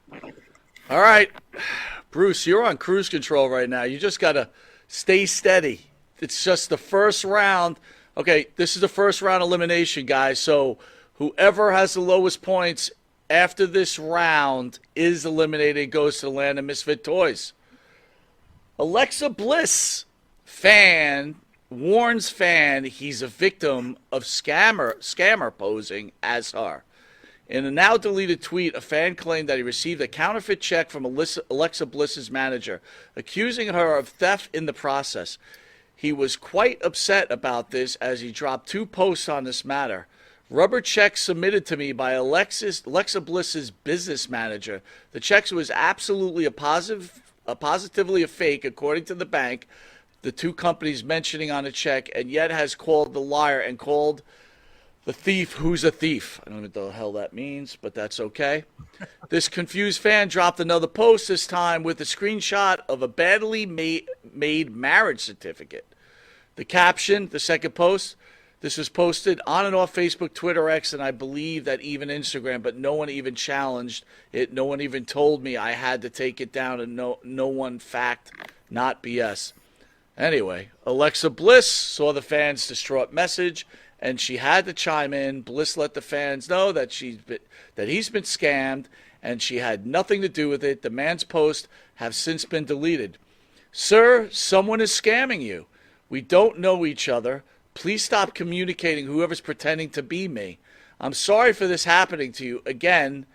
All right. Bruce, you're on cruise control right now. You just got to stay steady. It's just the first round. Okay, this is the first round elimination, guys. So whoever has the lowest points after this round is eliminated, goes to the land of misfit toys. Alexa Bliss warns fan he's a victim of scammer posing as her. In a now deleted tweet, a fan claimed that he received a counterfeit check from Alexa Bliss's manager, accusing her of theft in the process. He was quite upset about this as he dropped 2 posts on this matter. Rubber checks submitted to me by Alexa Bliss's business manager. The checks was absolutely positively a fake, according to the bank. The 2 companies mentioning on the check, and yet has called the liar and called the thief who's a thief. I don't know what the hell that means, but that's okay. This confused fan dropped another post, this time with a screenshot of a badly made marriage certificate. The caption, the second post, this was posted on and off Facebook, Twitter, X, and I believe that even Instagram, but no one even challenged it. No one even told me I had to take it down, and no one fact, not BS. Anyway, Alexa Bliss saw the fans' distraught message, and she had to chime in. Bliss let the fans know that he's been scammed, and she had nothing to do with it. The man's posts have since been deleted. Sir, someone is scamming you. We don't know each other. Please stop communicating whoever's pretending to be me. I'm sorry for this happening to you. Again,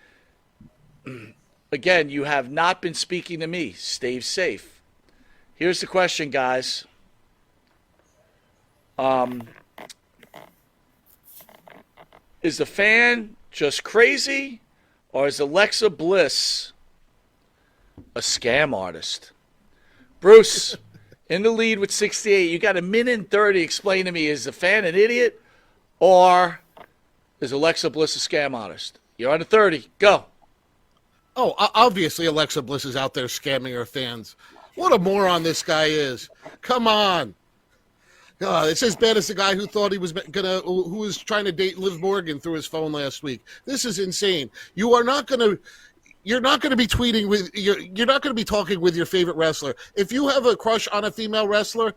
you have not been speaking to me. Stay safe. Here's the question, guys. Is the fan just crazy, or is Alexa Bliss a scam artist? Bruce, in the lead with 68. You got a minute and 30. Explain to me, is the fan an idiot, or is Alexa Bliss a scam artist? You're on the 30. Go. Oh, obviously Alexa Bliss is out there scamming her fans. What a moron this guy is. Come on. It's as bad as the guy who thought who was trying to date Liv Morgan through his phone last week. This is insane. You're not going to be tweeting with you're not going to be talking with your favorite wrestler. If you have a crush on a female wrestler,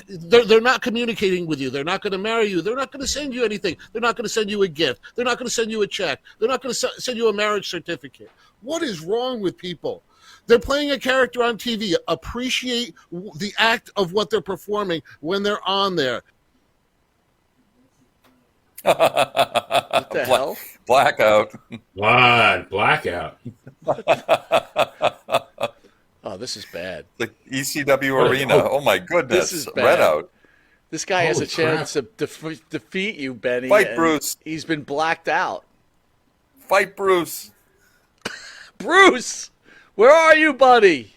they're not communicating with you. They're not going to marry you. They're not going to send you anything. They're not going to send you a gift. They're not going to send you a check. They're not going to send you a marriage certificate. What is wrong with people? They're playing a character on TV. Appreciate the act of what they're performing when they're on there. What the hell? Blackout. What? Blackout. Oh, this is bad. The ECW What? arena. Oh, Oh my goodness. this is bad. Red out. This guy has a Holy chance to defeat you, Benny. Fight, and Bruce. He's been blacked out. Fight Bruce. Bruce, where are you, buddy?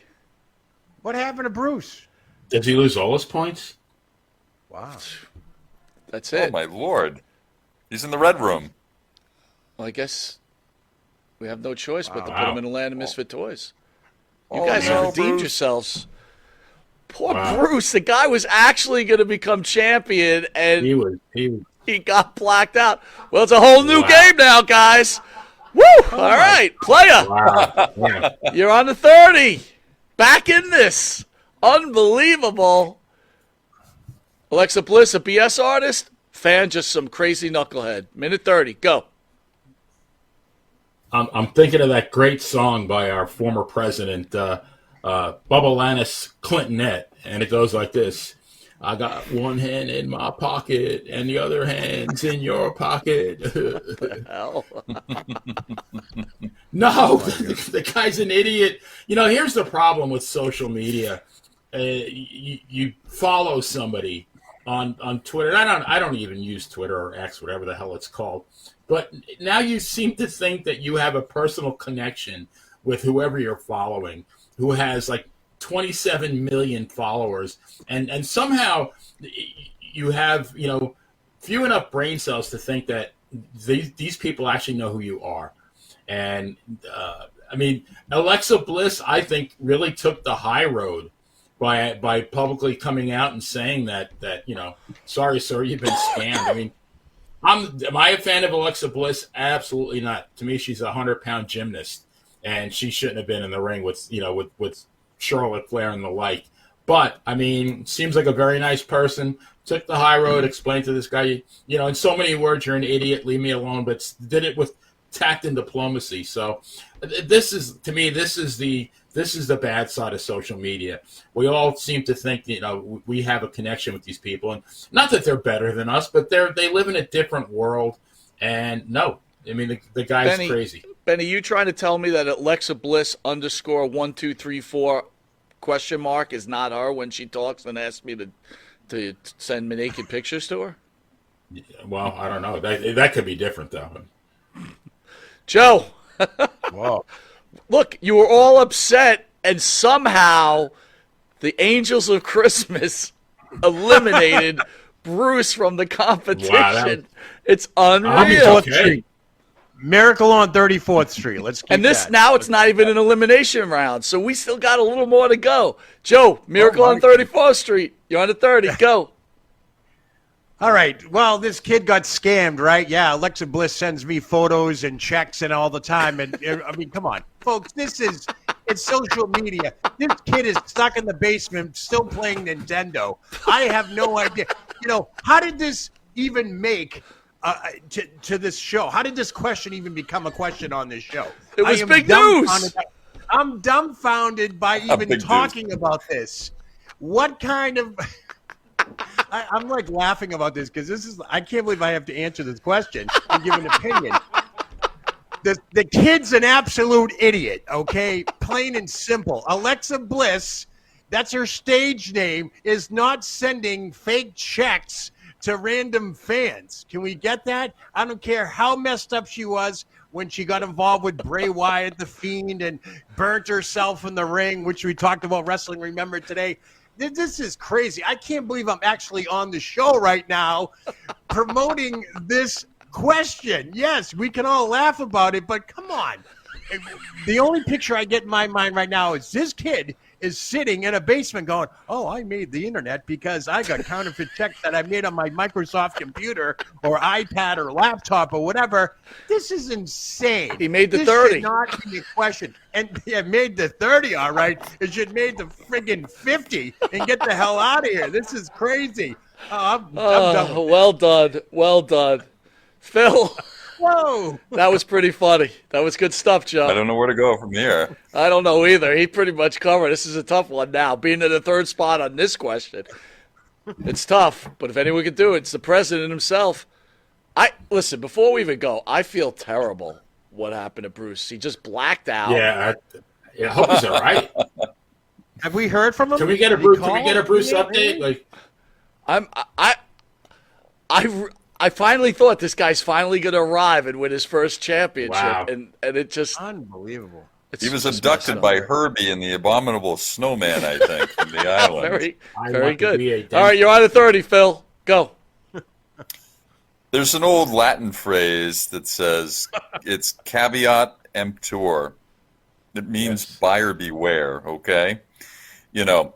What happened to Bruce? Did he lose all his points? Wow. That's Oh it. my lord. He's in the red room. Well, I guess we have no choice but to put Wow. him in the land of misfit toys. You Oh, guys no, have redeemed Bruce. yourselves. Poor Wow. Bruce. The guy was actually going to become champion, and He was. he got blacked out. Well, it's a whole new Wow. game now, guys. Woo! All right, player. Wow. Yeah. You're on the 30. Back in this. Unbelievable. Alexa Bliss, a BS artist. Fan, just some crazy knucklehead. Minute 30. Go. I'm thinking of that great song by our former president, Bubba Lannis Clintonette, and it goes like this. I got one hand in my pocket and the other hand's in your pocket. Hell. No, the guy's an idiot. You know, here's the problem with social media. You follow somebody on Twitter. And I don't even use Twitter or X, whatever the hell it's called. But now you seem to think that you have a personal connection with whoever you're following, who has like 27 million followers, and somehow you have, you know, few enough brain cells to think that these people actually know who you are. And I mean, Alexa Bliss, I think, really took the high road by publicly coming out and saying that you know, sorry, sir, you've been scammed. I mean, am I a fan of Alexa Bliss? Absolutely not. To me, she's a 100-pound gymnast, and she shouldn't have been in the ring with, you know, with Charlotte Flair and the like. But I mean, seems like a very nice person. Took the high road, explained to this guy, you know, in so many words, you're an idiot, leave me alone, but did it with tact and diplomacy. So this is, to me, this is the bad side of social media. We all seem to think, you know, we have a connection with these people, and not that they're better than us, but they live in a different world. And no, I mean, the guy's crazy. Benny, you trying to tell me that Alexa Bliss _1234 question mark is not her when she talks and asks me to send me naked pictures to her? Well, I don't know. That could be different, though. Joe, Whoa. look, you were all upset, and somehow the Angels of Christmas eliminated Bruce from the competition. Wow, It's unreal. Okay. Miracle on 34th Street. Let's keep And this that. now it's not even an elimination round, so we still got a little more to go. Joe, Miracle on 34th Street. You're on the 30. Go. All right. Well, this kid got scammed, right? Yeah, Alexa Bliss sends me photos and checks and all the time. And I mean, come on, folks. It's social media. This kid is stuck in the basement still playing Nintendo. I have no idea. You know, how did this even make to this show? How did this question even become a question on this show? It was I am big dumbfounded. news. I'm dumbfounded by even big talking about this. What kind of... I'm like laughing about this because I can't believe I have to answer this question and give an opinion. The kid's an absolute idiot, okay? Plain and simple. Alexa Bliss, that's her stage name, is not sending fake checks to random fans. Can we get that? I don't care how messed up she was when she got involved with Bray Wyatt, The Fiend, and burnt herself in the ring, which we talked about Wrestling Remember today. This is crazy. I can't believe I'm actually on the show right now promoting this question. Yes, we can all laugh about it, but come on. The only picture I get in my mind right now is this kid is sitting in a basement going, oh, I made the internet because I got counterfeit checks that I made on my Microsoft computer or iPad or laptop or whatever. This is insane. He made the this 30. Should not be a question. And yeah, made the 30, all right. It should made the friggin' 50 and get the hell out of here. This is crazy. I'm done with Well done. Well done. Phil, Whoa! That was pretty funny. That was good stuff, Joe. I don't know where to go from here. I don't know either. He pretty much covered. This is a tough one now. Being in the third spot on this question, it's tough. But if anyone can do it, it's the president himself. Listen. Before we even go, I feel terrible. What happened to Bruce? He just blacked out. Yeah, I hope he's all right. Have we heard from him? Can we get a Did he Bruce? call? Can we get a Bruce update? Like, I finally thought this guy's finally going to arrive and win his first championship, Wow. and it just Unbelievable. it's He was just abducted messed by up. Herbie and the abominable snowman, I think, from the island. Very, I very want to be a good. All right, you're on the 30, Phil. Go. There's an old Latin phrase that says it's caveat emptor. It means Yes. buyer beware, okay? You know,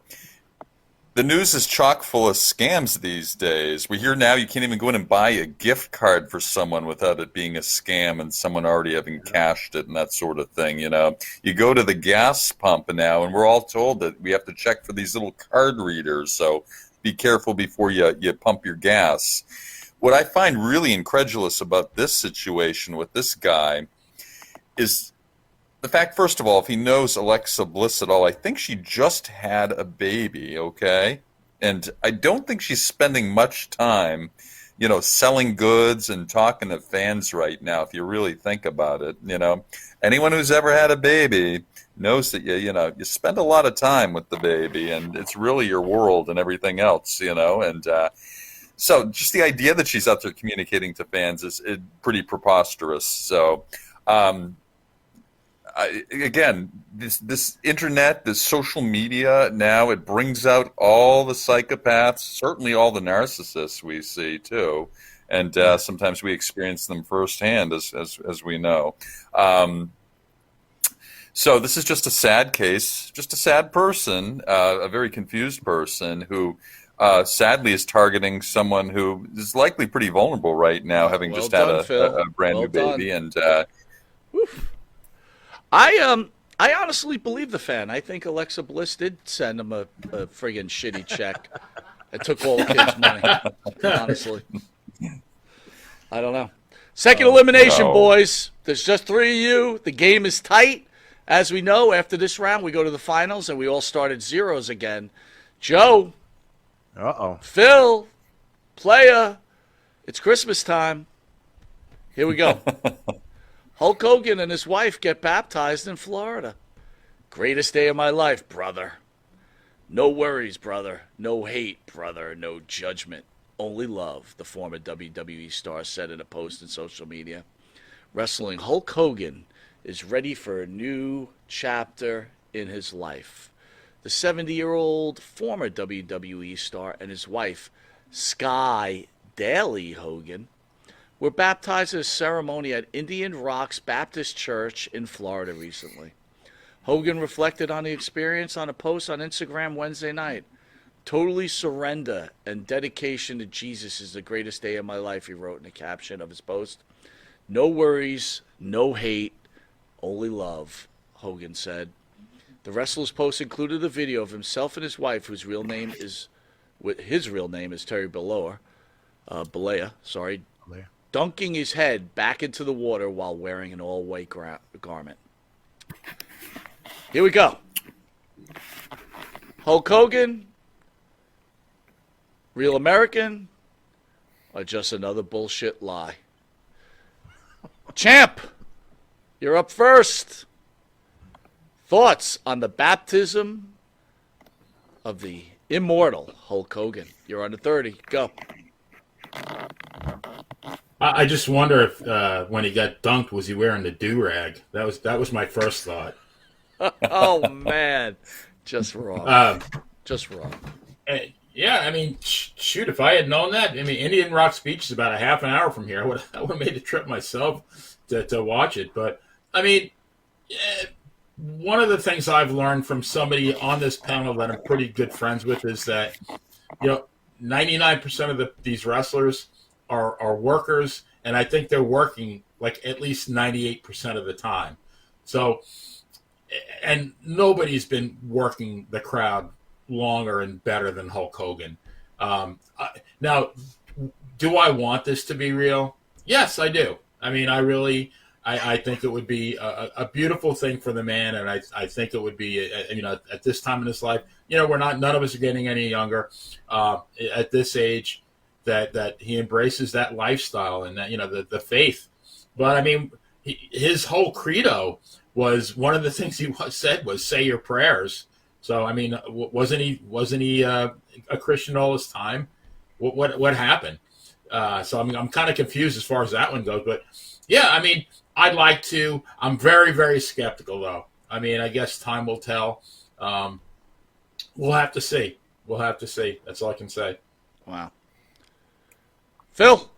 the news is chock full of scams these days. We hear now you can't even go in and buy a gift card for someone without it being a scam and someone already having cashed it and that sort of thing, you know. You go to the gas pump now and we're all told that we have to check for these little card readers, so be careful before you pump your gas. What I find really incredulous about this situation with this guy is the fact, first of all, if he knows Alexa Bliss at all, I think she just had a baby, okay? And I don't think she's spending much time, you know, selling goods and talking to fans right now, if you really think about it, you know. Anyone who's ever had a baby knows that, you spend a lot of time with the baby, and it's really your world and everything else, you know, and so just the idea that she's out there communicating to fans is pretty preposterous. So, again, this internet, this social media now, it brings out all the psychopaths, certainly all the narcissists we see too, and sometimes we experience them firsthand, as we know. So this is just a sad case, just a sad person, a very confused person who sadly is targeting someone who is likely pretty vulnerable right now, having Well just done, had a Phil. brand Well new baby. done. And I honestly believe the fan. I think Alexa Bliss did send him a friggin' shitty check and took all the kids' money. Honestly, I don't know. Second elimination, no. boys. There's just 3 of you. The game is tight. As we know, after this round, we go to the finals, and we all start at zeros again. Joe, Uh-oh. Phil, Playa, it's Christmas time. Here we go. Hulk Hogan and his wife get baptized in Florida. Greatest day of my life, brother. No worries, brother. No hate, brother. No judgment. Only love, the former WWE star said in a post on social media. Wrestling Hulk Hogan is ready for a new chapter in his life. The 70-year-old former WWE star and his wife, Sky Daly Hogan, were baptized at a ceremony at Indian Rocks Baptist Church in Florida recently. Hogan reflected on the experience on a post on Instagram Wednesday night. Totally surrender and dedication to Jesus is the greatest day of my life, he wrote in the caption of his post. No worries, no hate, only love, Hogan said. The wrestler's post included a video of himself and his wife, his real name is Terry Bollea, dunking his head back into the water while wearing an all-white garment. Here we go. Hulk Hogan, real American, or just another bullshit lie? Champ, you're up first. Thoughts on the baptism of the immortal Hulk Hogan? You're on the 30. Go. I just wonder if when he got dunked, was he wearing the do-rag? That was my first thought. Oh, man. Just wrong. Just wrong. Yeah, I mean, shoot, if I had known that, I mean, Indian Rocks Beach is about a half an hour from here. I would have made the trip myself to watch it. But, I mean, one of the things I've learned from somebody on this panel that I'm pretty good friends with is that, 99% of these wrestlers are workers, and I think they're working like at least 98% of the time. So, and nobody's been working the crowd longer and better than Hulk Hogan. Now, do I want this to be real? Yes, I do. I mean, I think it would be a beautiful thing for the man, and I think it would be, at this time in his life, none of us are getting any younger. At this age, that he embraces that lifestyle and that the faith. But I mean, his whole credo was, one of the things he said was, "Say your prayers." So I mean, wasn't he a Christian all his time? What happened? So I'm kind of confused as far as that one goes. But yeah, I mean, I'd like to. I'm very, very skeptical, though. I mean, I guess time will tell. We'll have to see. We'll have to see. That's all I can say. Wow. Phil,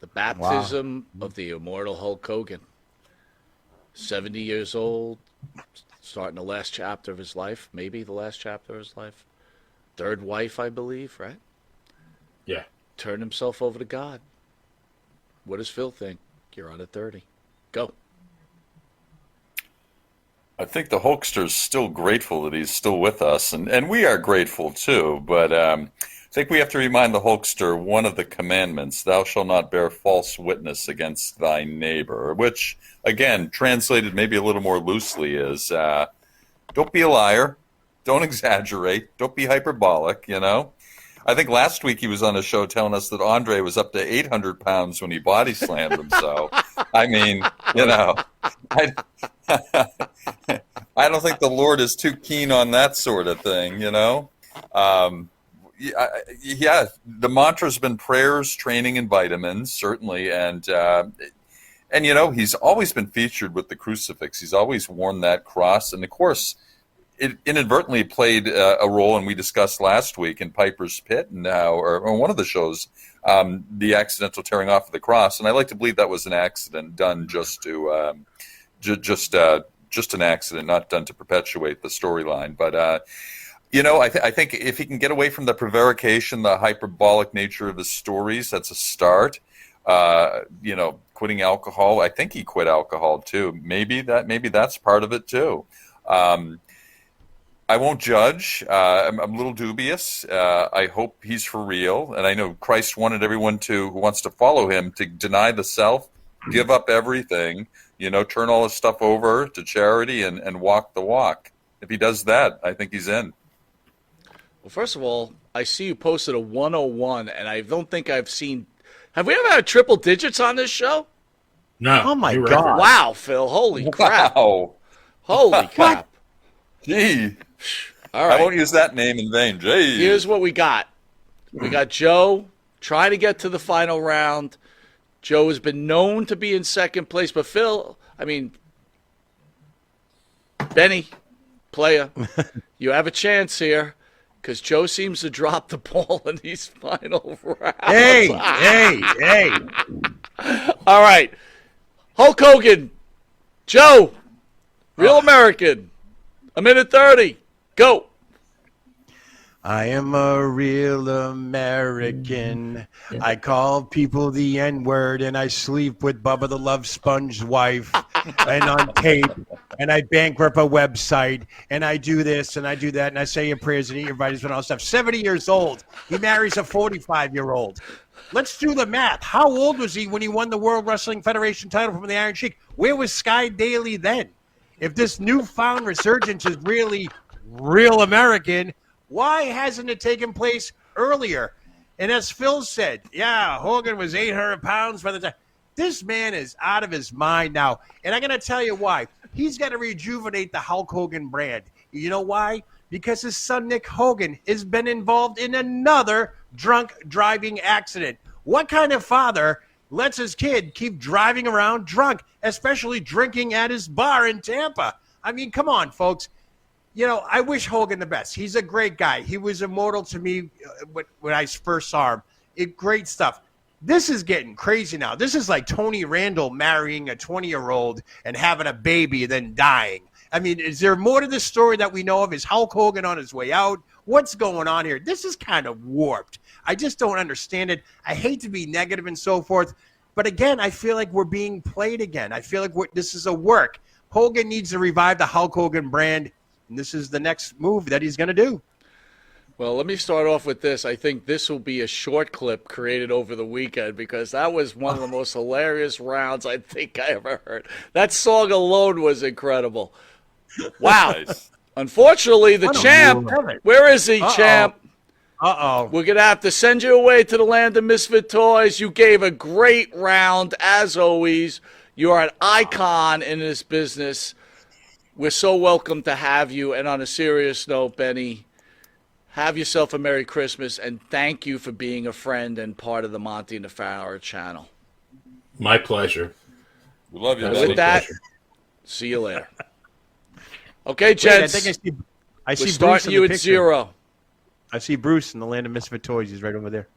the baptism of the immortal Hulk Hogan. 70 years old, starting the last chapter of his life, maybe the last chapter of his life. Third wife, I believe, right? Yeah. Turned himself over to God. What does Phil think? You're on at 30. Go. I think the Hulkster's still grateful that he's still with us, and we are grateful too, but I think we have to remind the Hulkster one of the commandments, thou shalt not bear false witness against thy neighbor, which, again, translated maybe a little more loosely is, don't be a liar, don't exaggerate, don't be hyperbolic, I think last week he was on a show telling us that Andre was up to 800 pounds when he body slammed himself. I mean, I don't think the Lord is too keen on that sort of thing, Yeah, the mantra's been prayers, training, and vitamins, certainly, and he's always been featured with the crucifix. He's always worn that cross, and of course, it inadvertently played a role, and we discussed last week in Piper's Pit, or one of the shows, the accidental tearing off of the cross, and I like to believe that was an accident done just to just an accident, not done to perpetuate the storyline, but. I think if he can get away from the prevarication, the hyperbolic nature of his stories, that's a start. Quitting alcohol. I think he quit alcohol too. Maybe that's part of it too. I won't judge. I'm a little dubious. I hope he's for real, and I know Christ wanted everyone who wants to follow him to deny the self, give up everything. Turn all his stuff over to charity and walk the walk. If he does that, I think he's in. Well, first of all, I see you posted a 101, and I don't think I've seen. Have we ever had triple digits on this show? No. Oh my you're God! right. Wow, Phil! Holy crap! Wow. Holy crap! Gee. All right. I won't use that name in vain. Gee. Here's what we got. We got Joe trying to get to the final round. Joe has been known to be in second place, but Phil, Benny, player, you have a chance here. Because Joe seems to drop the ball in these final rounds. Hey! All right. Hulk Hogan. Joe. Real American. A minute 30. Go. I am a real American. I call people the N-word, and I sleep with Bubba the Love Sponge's wife, and on tape, and I bankrupt a website, and I do this, and I do that, and I say your prayers and eat your vitamins and all that stuff. 70 years old. He marries a 45-year-old. Let's do the math. How old was he when he won the World Wrestling Federation title from the Iron Sheik? Where was Sky Daily then? If this newfound resurgence is really real American, why hasn't it taken place earlier? And as Phil said, yeah, Hogan was 800 pounds by the time. This man is out of his mind now. And I'm going to tell you why. He's got to rejuvenate the Hulk Hogan brand. You know why? Because his son, Nick Hogan, has been involved in another drunk driving accident. What kind of father lets his kid keep driving around drunk, especially drinking at his bar in Tampa? I mean, come on, folks. I wish Hogan the best. He's a great guy. He was immortal to me when I first saw him. Great stuff. This is getting crazy now. This is like Tony Randall marrying a 20-year-old and having a baby and then dying. I mean, is there more to this story that we know of? Is Hulk Hogan on his way out? What's going on here? This is kind of warped. I just don't understand it. I hate to be negative and so forth. But again, I feel like we're being played again. I feel like this is a work. Hogan needs to revive the Hulk Hogan brand. And this is the next move that he's going to do. Well, let me start off with this. I think this will be a short clip created over the weekend because that was one of the most hilarious rounds I think I ever heard. That song alone was incredible. Wow. Nice. Unfortunately, the champ, where is he, champ? Uh-oh. We're going to have to send you away to the land of misfit toys. You gave a great round, as always. You are an icon in this business. We're so welcome to have you. And on a serious note, Benny, have yourself a Merry Christmas, and thank you for being a friend and part of the Monty and the Farrer channel. My pleasure. We love you, And Benny. with that, see you later. Okay, gents, I think I see we're Bruce starting in you the at picture. 0. I see Bruce in the land of misfit toys. He's right over there.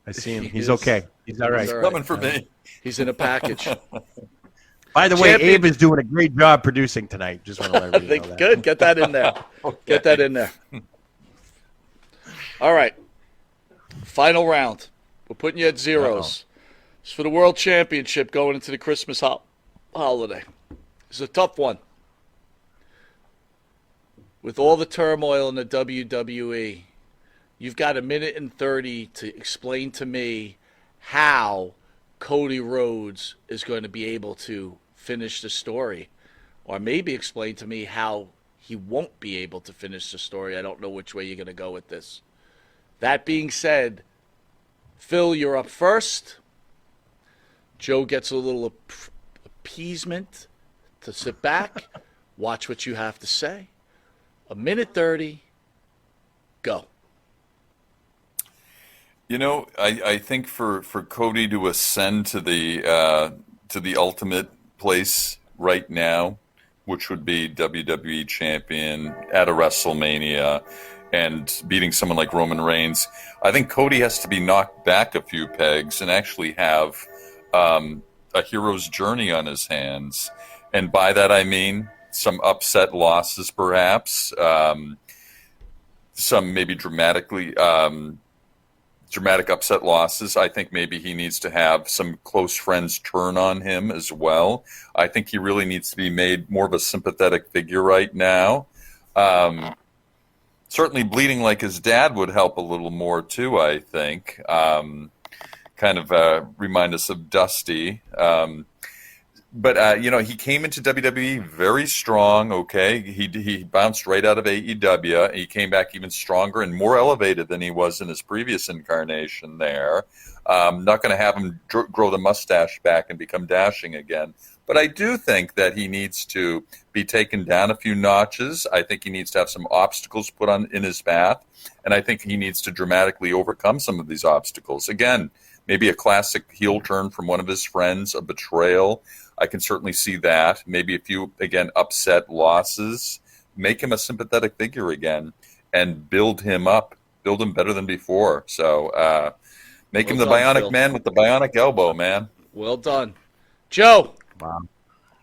I see him. He He's is. okay. He's all right. He's all Coming for me. He's in a package. By the way, Champion- Abe is doing a great job producing tonight. Just want to let everybody know that. Good. Get that in there. Get that in there. All right. Final round. We're putting you at zeros. It's for the World Championship going into the Christmas holiday. It's a tough one. With all the turmoil in the WWE, you've got 1:30 to explain to me how Cody Rhodes is going to be able to finish the story. Or maybe explain to me how he won't be able to finish the story. I don't know which way you're going to go with this. That being said, Phil, you're up first. Joe gets a little appeasement to sit back, watch what you have to say. 1:30, go. You know, I think for Cody to ascend to the ultimate place right now, which would be WWE champion at a WrestleMania and beating someone like Roman Reigns, I think Cody has to be knocked back a few pegs and actually have a hero's journey on his hands. And by that I mean some upset losses, perhaps, some maybe dramatic upset losses. I think maybe he needs to have some close friends turn on him as well. I think he really needs to be made more of a sympathetic figure right now. Certainly bleeding like his dad would help a little more too, I think. Kind of remind us of Dusty. But he came into WWE very strong, okay? He bounced right out of AEW. He came back even stronger and more elevated than he was in his previous incarnation there. Not going to have him grow the mustache back and become dashing again. But I do think that he needs to be taken down a few notches. I think he needs to have some obstacles put in his path. And I think he needs to dramatically overcome some of these obstacles. Again, maybe a classic heel turn from one of his friends, a betrayal. I can certainly see that. Maybe a few, again, upset losses. Make him a sympathetic figure again and build him up. Build him better than before. So make him the done, bionic Phil. man with the bionic elbow, man. Well done. Joe, Wow.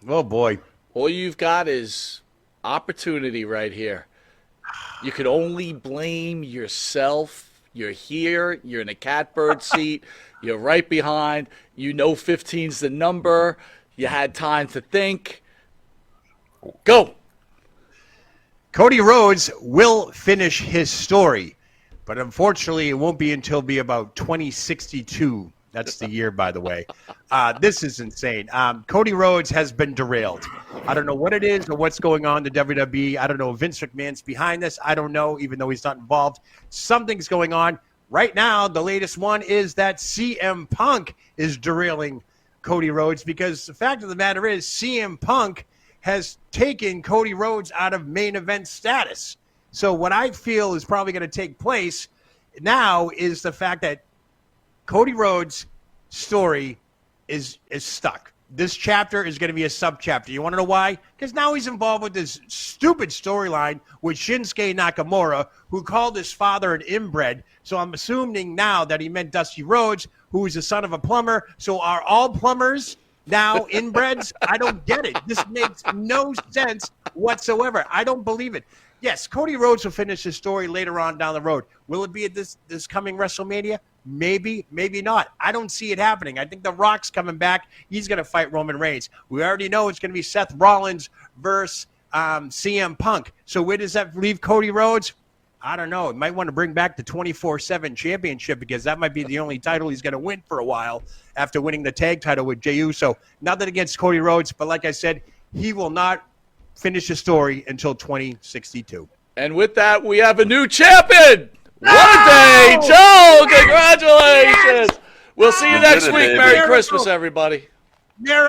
Oh, boy. all you've got is opportunity right here. You could only blame yourself. You're here. You're in a catbird seat. You're right behind. You know 15's the number. You had time to think. Go. Cody Rhodes will finish his story, but unfortunately, it won't be until about 2062. That's the year, by the way. This is insane. Cody Rhodes has been derailed. I don't know what it is or what's going on in the WWE. I don't know if Vince McMahon's behind this. I don't know, even though he's not involved. Something's going on. Right now, the latest one is that CM Punk is derailing Cody Rhodes because the fact of the matter is CM Punk has taken Cody Rhodes out of main event status. So what I feel is probably going to take place now is the fact that Cody Rhodes' story is stuck. This chapter is going to be a sub-chapter. You want to know why? Because now he's involved with this stupid storyline with Shinsuke Nakamura, who called his father an inbred. So I'm assuming now that he meant Dusty Rhodes, who is the son of a plumber. So are all plumbers now inbreds? I don't get it. This makes no sense whatsoever. I don't believe it. Yes, Cody Rhodes will finish his story later on down the road. Will it be at this coming WrestleMania? Maybe, maybe not. I don't see it happening. I think The Rock's coming back. He's going to fight Roman Reigns. We already know it's going to be Seth Rollins versus CM Punk. So where does that leave Cody Rhodes? I don't know. He might want to bring back the 24/7 championship because that might be the only title he's going to win for a while after winning the tag title with Jey Uso. Nothing against Cody Rhodes, but like I said, he will not finish the story until 2062. And with that, we have a new champion. What a day, Joe! Congratulations. We'll see you next did it, week. baby. Merry Christmas, everybody. Merry